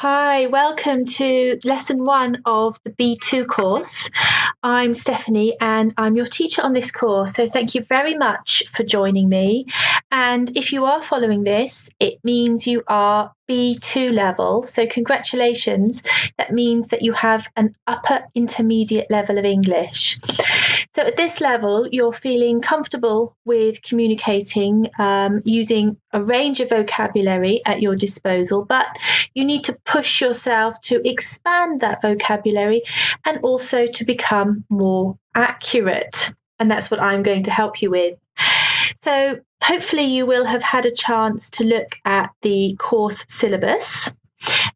Hi, welcome to lesson 1 of the B2 course. I'm Stephanie and I'm your teacher on this course. So thank you very much for joining me. And if you are following this, it means you are B2 level. So congratulations. That means that you have an upper intermediate level of English. So at this level, you're feeling comfortable with communicating using a range of vocabulary at your disposal, but you need to push yourself to expand that vocabulary and also to become more accurate. And that's what I'm going to help you with. So hopefully you will have had a chance to look at the course syllabus.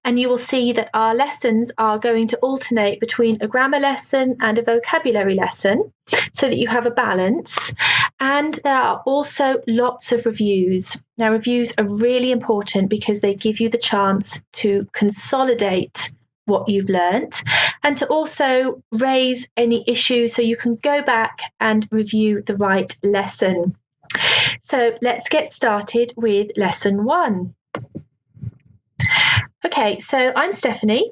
And you will see that our lessons are going to alternate between a grammar lesson and a vocabulary lesson so that you have a balance. And there are also lots of reviews. Now, reviews are really important because they give you the chance to consolidate what you've learnt and to also raise any issues so you can go back and review the right lesson. So let's get started with lesson 1. Okay, so I'm Stephanie,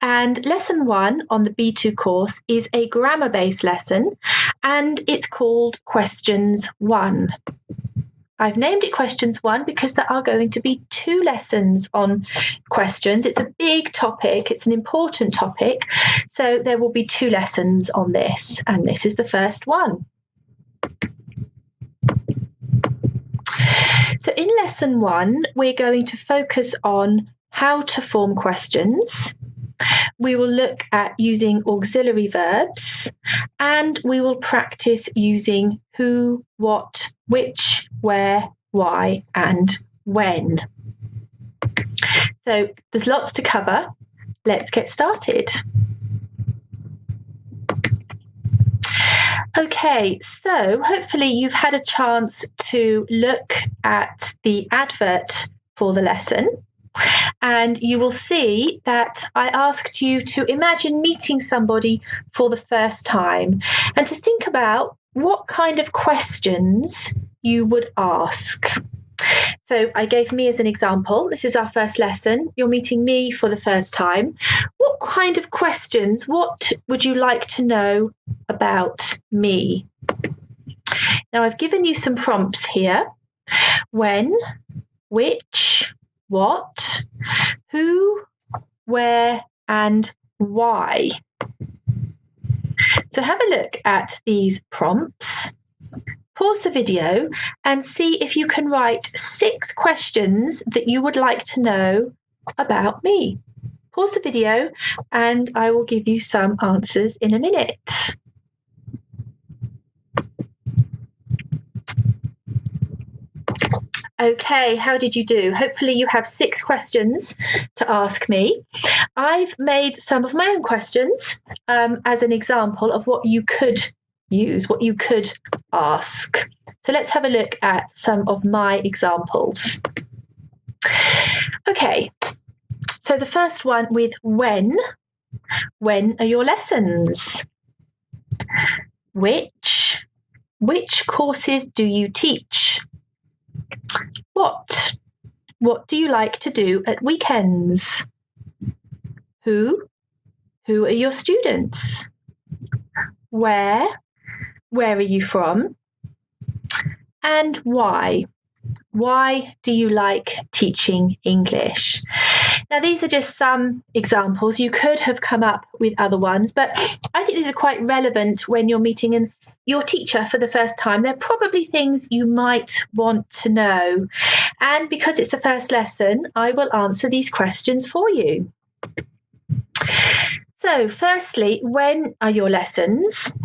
and lesson 1 on the B2 course is a grammar-based lesson, and it's called Questions 1. I've named it Questions 1 because there are going to be 2 lessons on questions. It's a big topic, it's an important topic, so there will be 2 lessons on this, and this is the first one. So in lesson 1, we're going to focus on how to form questions. We will look at using auxiliary verbs, and we will practice using who, what, which, where, why, and when. So there's lots to cover. Let's get started. Okay, so hopefully you've had a chance to look at the advert for the lesson. And you will see that I asked you to imagine meeting somebody for the first time and to think about what kind of questions you would ask. So I gave me as an example. This is our first lesson. You're meeting me for the first time. What kind of questions, what would you like to know about me? Now I've given you some prompts here. When, which, what, who, where, and why. So have a look at these prompts. Pause the video and see if you can write 6 questions that you would like to know about me. Pause the video and I will give you some answers in a minute. Okay, how did you do? Hopefully you have 6 questions to ask me. I've made some of my own questions as an example of what you could use, what you could ask. So let's have a look at some of my examples. Okay, so the first one with when. When are your lessons? Which courses do you teach? What do you like to do at weekends? Who are your students? Where are you from? And why? Why do you like teaching English? Now, these are just some examples. You could have come up with other ones, but I think these are quite relevant when you're meeting your teacher for the first time. They're probably things you might want to know. And because it's the first lesson, I will answer these questions for you. So firstly, when are your lessons?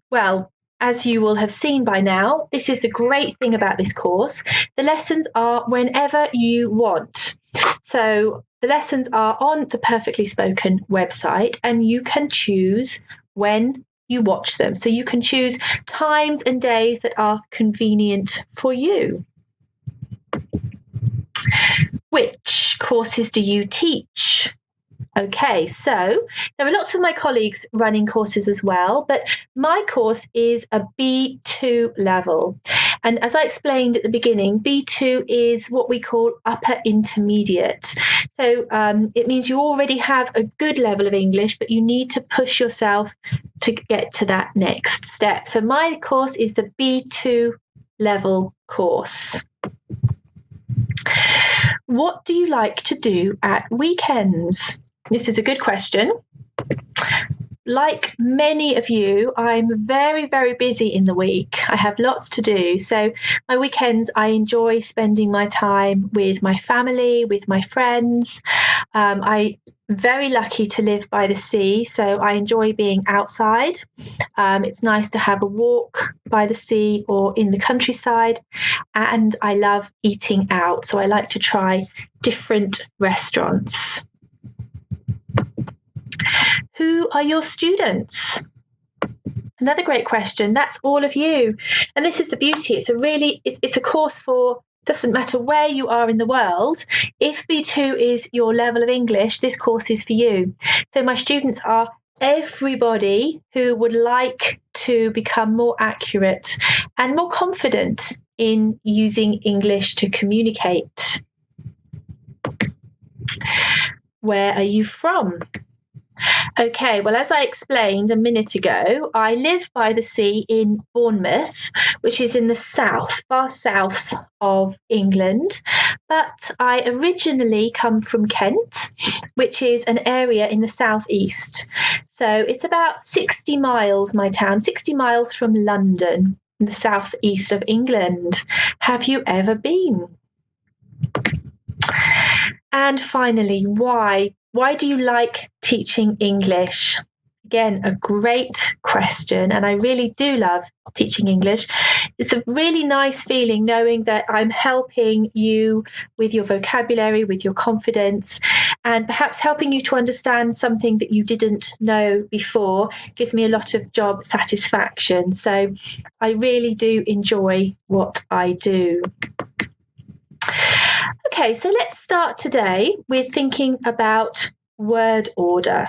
Well, as you will have seen by now, this is the great thing about this course. The lessons are whenever you want. So the lessons are on the Perfectly Spoken website and you can choose when you watch them. So you can choose times and days that are convenient for you. Which courses do you teach? Okay, so there are lots of my colleagues running courses as well, but my course is a B2 level. And as I explained at the beginning, B2 is what we call upper intermediate. So it means you already have a good level of English, but you need to push yourself to get to that next step. So my course is the B2 level course. What do you like to do at weekends? This is a good question. Like many of you, I'm very, very busy in the week. I have lots to do. So my weekends, I enjoy spending my time with my family, with my friends. I'm very lucky to live by the sea, so I enjoy being outside. It's nice to have a walk by the sea or in the countryside, and I love eating out. So I like to try different restaurants. Who are your students? Another great question. That's all of you. And this is the beauty. It's a course for, doesn't matter where you are in the world. If B2 is your level of English, this course is for you. So my students are everybody who would like to become more accurate and more confident in using English to communicate. Where are you from? Okay, well, as I explained a minute ago, I live by the sea in Bournemouth, which is in the south, far south of England. But I originally come from Kent, which is an area in the southeast. So it's about 60 miles, my town, 60 miles from London, in the southeast of England. Have you ever been? And finally, why? Why do you like teaching English? Again, a great question, and I really do love teaching English. It's a really nice feeling knowing that I'm helping you with your vocabulary, with your confidence, and perhaps helping you to understand something that you didn't know before. It gives me a lot of job satisfaction. So I really do enjoy what I do. Okay, so let's start today with thinking about word order.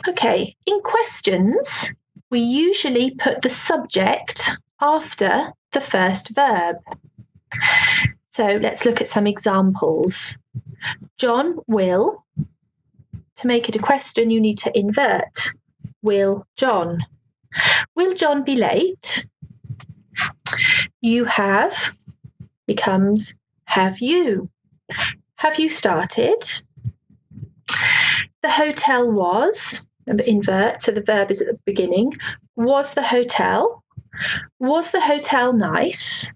Okay, in questions, we usually put the subject after the first verb. So let's look at some examples. John will. To make it a question, you need to invert. Will John. Will John be late? You have becomes have you. Have you started? The hotel was, remember invert, so the verb is at the beginning. Was the hotel? Was the hotel nice?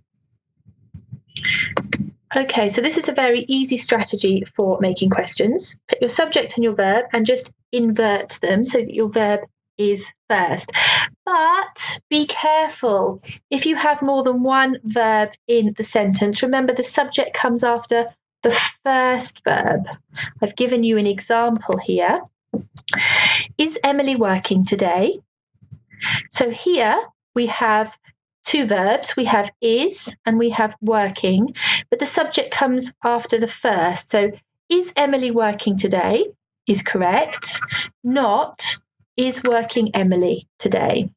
Okay, so this is a very easy strategy for making questions. Pick your subject and your verb and just invert them so that your verb is first. But be careful. If you have more than one verb in the sentence, remember the subject comes after the first verb. I've given you an example here. Is Emily working today? So here we have two verbs. We have is and we have working, but the subject comes after the first. So is Emily working today is correct. Not is working Emily today.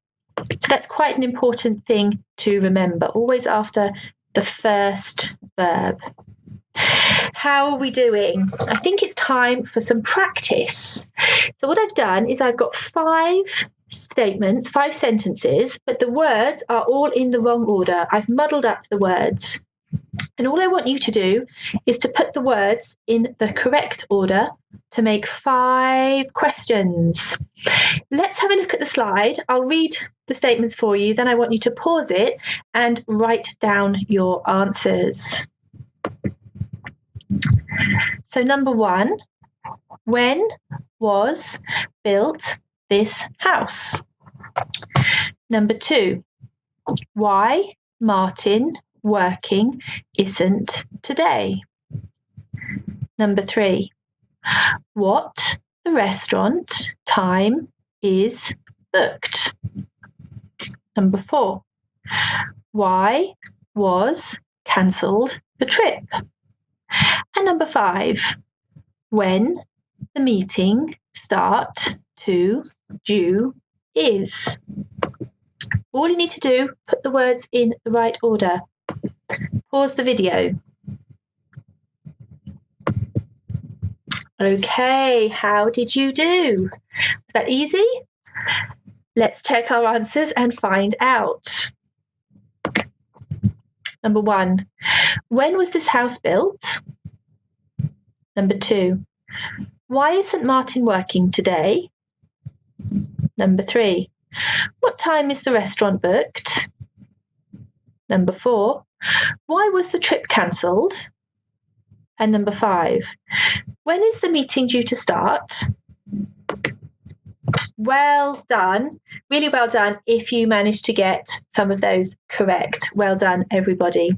So that's quite an important thing to remember, always after the first verb. How are we doing? I think it's time for some practice. So what I've done is I've got 5 statements, 5 sentences, but the words are all in the wrong order. I've muddled up the words. And all I want you to do is to put the words in the correct order to make 5 questions. Let's have a look at the slide. I'll read the statements for you, then I want you to pause it and write down your answers. So number 1, when was built this house? Number 2, why Martin working isn't today? Number 3, what the restaurant time is booked? Number 4, why was cancelled the trip? And number 5, when the meeting start to due is. All you need to do, put the words in the right order. Pause the video. Okay, how did you do? Was that easy? Let's check our answers and find out. Number 1, when was this house built? Number 2, why isn't Martin working today? Number 3, what time is the restaurant booked? Number 4, why was the trip cancelled? And number 5, when is the meeting due to start? Well done, really well done if you managed to get some of those correct. Well done, everybody.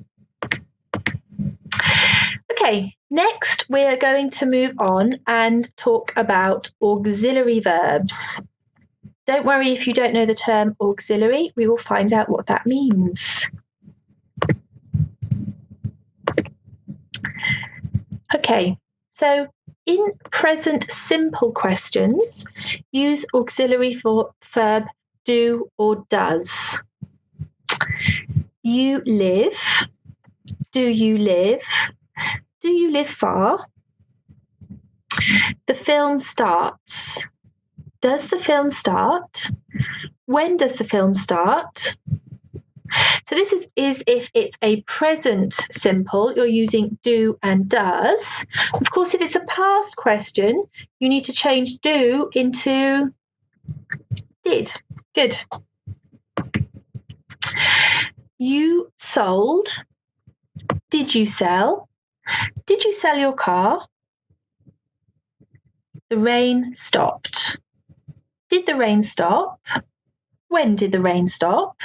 Okay, next we're going to move on and talk about auxiliary verbs. Don't worry if you don't know the term auxiliary, we will find out what that means. Okay, so in present simple questions, use auxiliary verb do or does. You live. Do you live? Do you live far? The film starts. Does the film start? When does the film start? So this is if it's a present simple, you're using do and does. Of course, if it's a past question, you need to change do into did. Good. You sold. Did you sell? Did you sell your car? The rain stopped. Did the rain stop? When did the rain stop?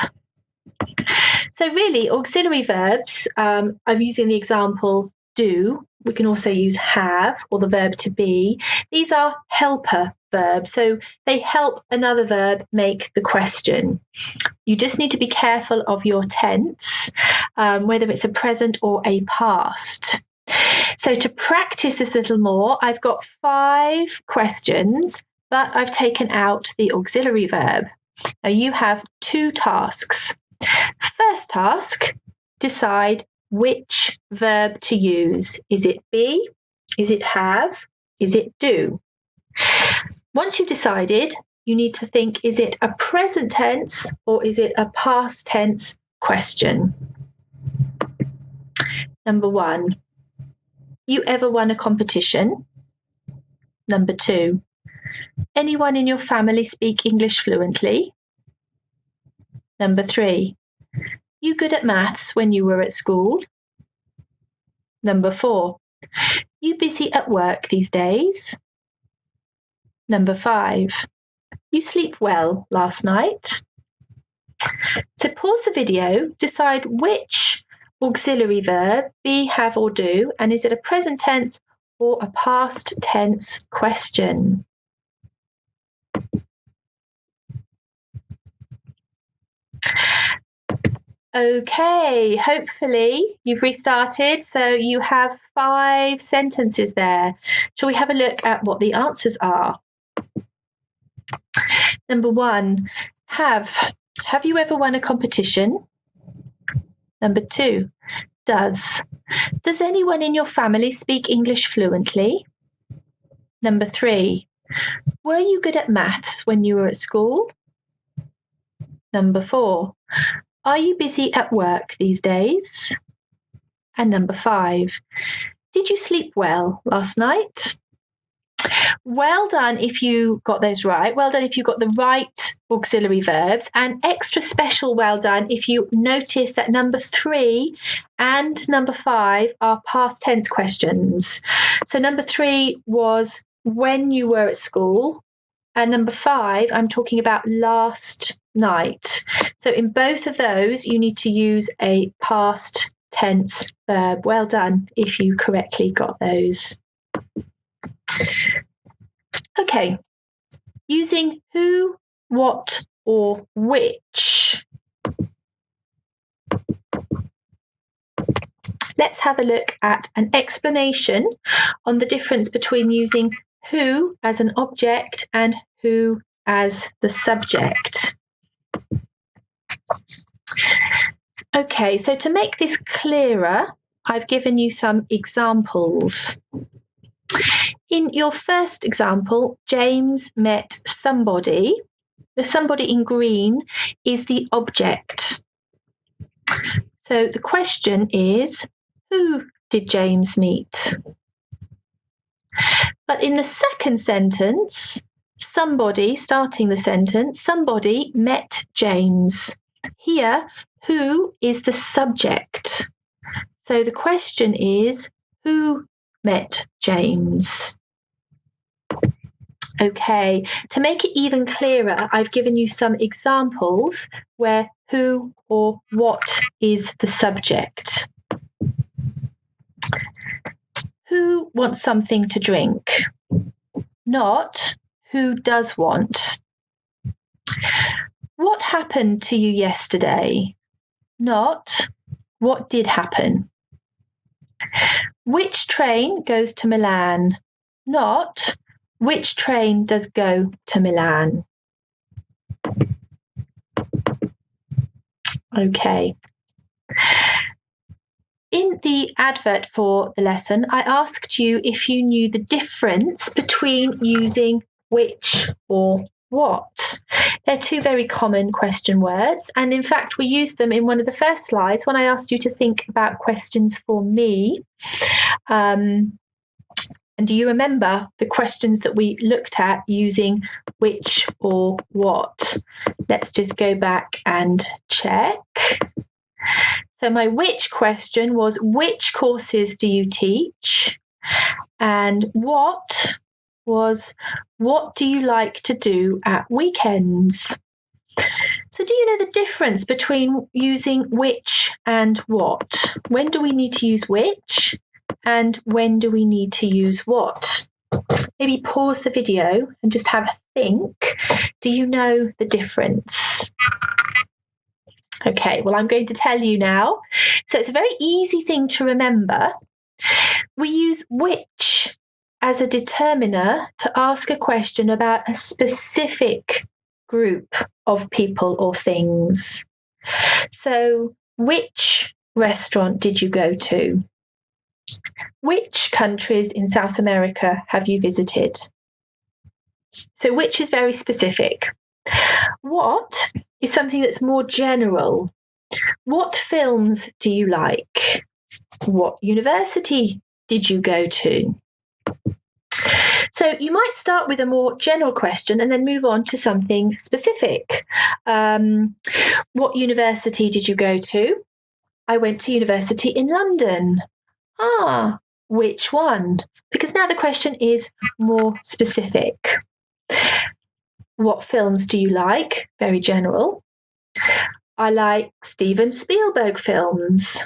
So really, auxiliary verbs, I'm using the example do. We can also use have or the verb to be. These are helper verbs, so they help another verb make the question. You just need to be careful of your tense, whether it's a present or a past. So to practice this a little more, I've got 5 questions, but I've taken out the auxiliary verb. Now you have 2 tasks. First task, decide which verb to use. Is it be? Is it have? Is it do? Once you've decided, you need to think, is it a present tense or is it a past tense question? Number 1, you ever won a competition? Number 2, anyone in your family speak English fluently? Number 3, you good at maths when you were at school? Number 4, you busy at work these days? Number 5, you sleep well last night? So pause the video, decide which auxiliary verb, be, have or do, and is it a present tense or a past tense question? Okay, hopefully you've restarted, so you have 5 sentences there. Shall we have a look at what the answers are? Number 1, have. Have you ever won a competition? Number 2, does. Does anyone in your family speak English fluently? Number 3, were you good at maths when you were at school? Number 4, are you busy at work these days? And number 5, did you sleep well last night? Well done if you got those right. Well done if you got the right auxiliary verbs, and extra special well done if you notice that number 3 and number 5 are past tense questions. So number 3 was when you were at school, and number 5, I'm talking about last night. So in both of those, you need to use a past tense verb. Well done if you correctly got those. Okay, using who, what, or which. Let's have a look at an explanation on the difference between using who as an object and who as the subject. Okay, so to make this clearer, I've given you some examples. In your first example, James met somebody. The somebody in green is the object. So the question is, who did James meet? But in the second sentence, somebody, starting the sentence, somebody met James. Here, who is the subject? So the question is, who met James? Okay, to make it even clearer, I've given you some examples where who or what is the subject. Who wants something to drink? Not who does want. What happened to you yesterday? Not what did happen. Which train goes to Milan? Not which train does go to Milan. Okay. In the advert for the lesson, I asked you if you knew the difference between using which or what. They're two very common question words, and in fact, we used them in one of the first slides when I asked you to think about questions for me. And do you remember the questions that we looked at using which or what? Let's just go back and check. So my which question was, which courses do you teach? And what was, what do you like to do at weekends? So do you know the difference between using which and what? When do we need to use which? And when do we need to use what? Maybe pause the video and just have a think. Do you know the difference? Okay, well, I'm going to tell you now. So it's a very easy thing to remember. We use which as a determiner to ask a question about a specific group of people or things. So, which restaurant did you go to? Which countries in South America have you visited? So, which is very specific. What is something that's more general. What films do you like? What university did you go to? So you might start with a more general question and then move on to something specific. What university did you go to? I went to university in London. Ah, which one? Because now the question is more specific. What films do you like? Very general. I like Steven Spielberg films.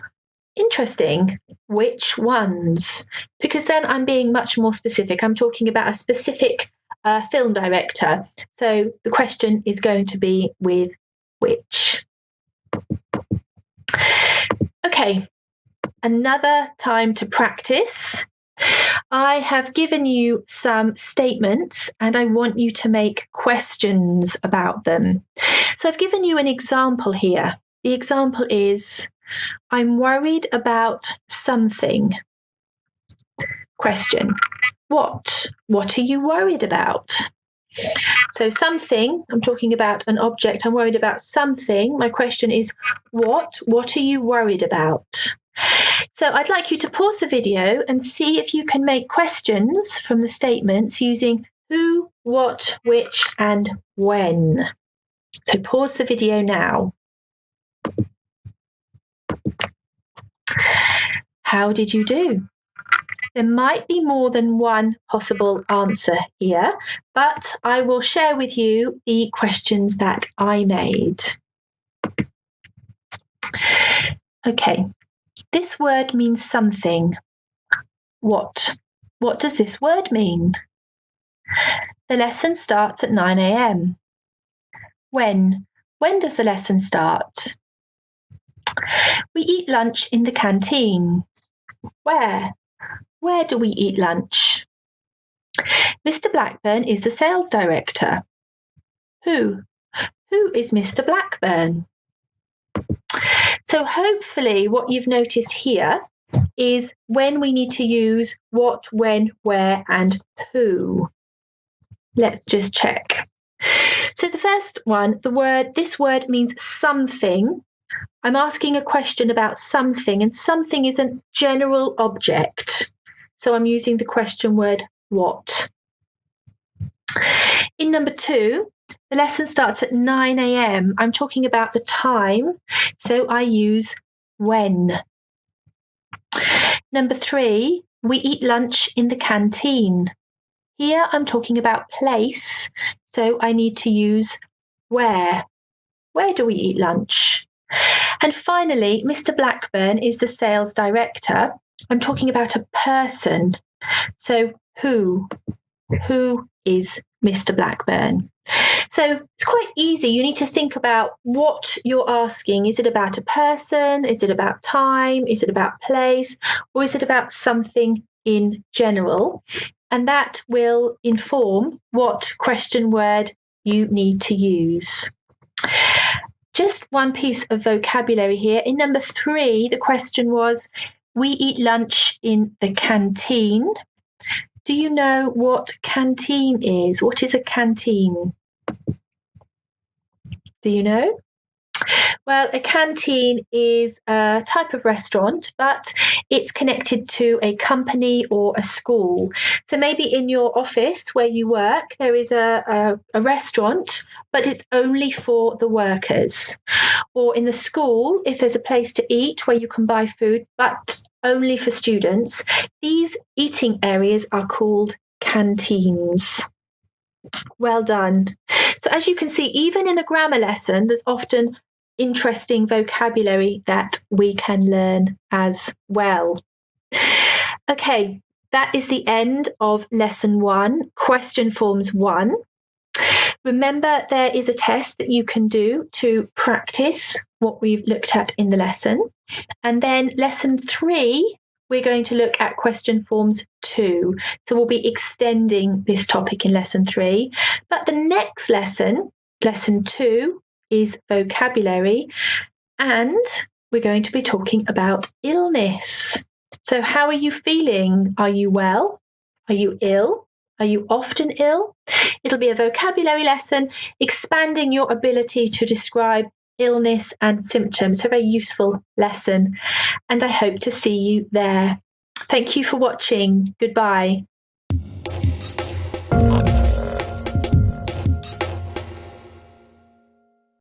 Interesting. Which ones? Because then I'm being much more specific. I'm talking about a specific film director. So the question is going to be with which. Okay, another time to practice. I have given you some statements and I want you to make questions about them. So I've given you an example here. The example is, I'm worried about something. Question, what? What are you worried about? So something, I'm talking about an object, I'm worried about something. My question is, what? What are you worried about? So I'd like you to pause the video and see if you can make questions from the statements using who, what, which, and when. So pause the video now. How did you do? There might be more than one possible answer here, but I will share with you the questions that I made. Okay, this word means something. What? What does this word mean? The lesson starts at 9 a.m. When? When does the lesson start? We eat lunch in the canteen. Where? Where do we eat lunch? Mr. Blackburn is the sales director. Who? Who is Mr. Blackburn? So hopefully what you've noticed here is when we need to use what, when, where, and who. Let's just check. So the first one, this word means something. I'm asking a question about something, and something is a general object. So I'm using the question word what. In number 2, the lesson starts at 9 a.m. I'm talking about the time, so I use when. Number 3, we eat lunch in the canteen. Here I'm talking about place, so I need to use where. Where do we eat lunch? And finally, Mr. Blackburn is the sales director. I'm talking about a person. So who? Who is Mr. Blackburn? So it's quite easy. You need to think about what you're asking. Is it about a person? Is it about time? Is it about place? Or is it about something in general? And that will inform what question word you need to use. Just one piece of vocabulary here. In number 3, the question was, we eat lunch in the canteen. Do you know what canteen is? What is a canteen? Do you know? Well, a canteen is a type of restaurant, but it's connected to a company or a school. So maybe in your office where you work, there is a restaurant, but it's only for the workers. Or in the school, if there's a place to eat where you can buy food, but only for students, these eating areas are called canteens. Well done. So as you can see, even in a grammar lesson, there's often interesting vocabulary that we can learn as well. Okay, that is the end of lesson 1, question forms 1. Remember, there is a test that you can do to practice what we've looked at in the lesson. And then lesson 3, we're going to look at question forms 2. So we'll be extending this topic in lesson 3. But the next lesson, lesson 2, is vocabulary, and we're going to be talking about illness. So how are you feeling? Are you well? Are you ill? Are you often ill? It'll be a vocabulary lesson expanding your ability to describe illness and symptoms. A very useful lesson, and I hope to see you there. Thank you for watching. Goodbye.